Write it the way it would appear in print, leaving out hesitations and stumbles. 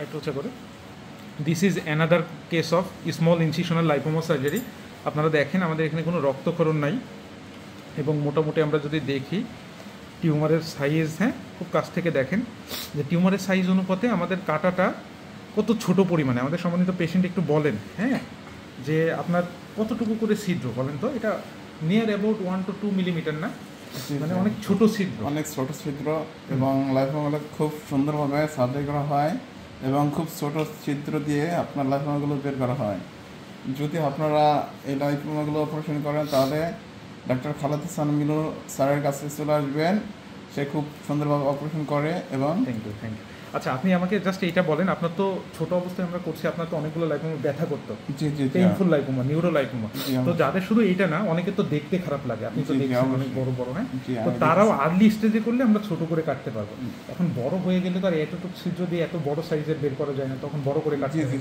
একটু উঁচা করে। This is another case of small incisional lipoma surgery. আপনারা দেখেন আমাদের এখানে কোনো রক্তক্ষরণ নাই, এবং মোটামুটি আমরা যদি দেখি টিউমারের সাইজ, হ্যাঁ খুব কাছ থেকে দেখেন যে টিউমারের সাইজ অনুপাতে আমাদের কাটাটা কত ছোট পরিমাণে। আমাদের সম্মানিত পেশেন্ট একটু বলেন, হ্যাঁ, যে আপনার কতটুকু করে ছিদ্র বলেন তো? এটা নিয়ার অ্যাবাউট 1 to 2 মিলিমিটার না, মানে অনেক ছোট ছিদ্র, অনেক ছোট ছিদ্র, এবং লাইপোমাগুলো খুব সুন্দরভাবে সার্জারি করা হয় এবং খুব ছোট ছিদ্র দিয়ে আপনার লাইপোমাগুলো বের করা হয়। যদি আপনারা এই লাইপোমাগুলো অপারেশন করেন তাহলে ডাক্তার খালেদ হাসান মিলু স্যারের কাছে চলে আসবেন, সে খুব সুন্দরভাবে অপারেশন করে। এবং থ্যাংক ইউ। আচ্ছা, আপনি আমাকে জাস্ট এইটা বলেন, আপনার তো ছোট অবস্থায় আমরা করছি, আপনার তো অনেকগুলো লাইপোমা ব্যথা করতো, জি জি পেইনফুল লাইপোমা, নিউরো লাইপোমা, তো যাদের শুধু এইটা না, অনেকে তো দেখতে খারাপ লাগে, আপনি তো দেখছেন অনেক বড় বড়, হ্যাঁ, তো তারাও আর্লি স্টেজে করলে আমরা ছোট করে কাটতে পারবো। এখন বড় হয়ে গেলে তো আর এতটুকু ছিদ্র দিয়ে এত বড় সাইজের বের করা যায় না, তখন বড় করে কাটতে হবে।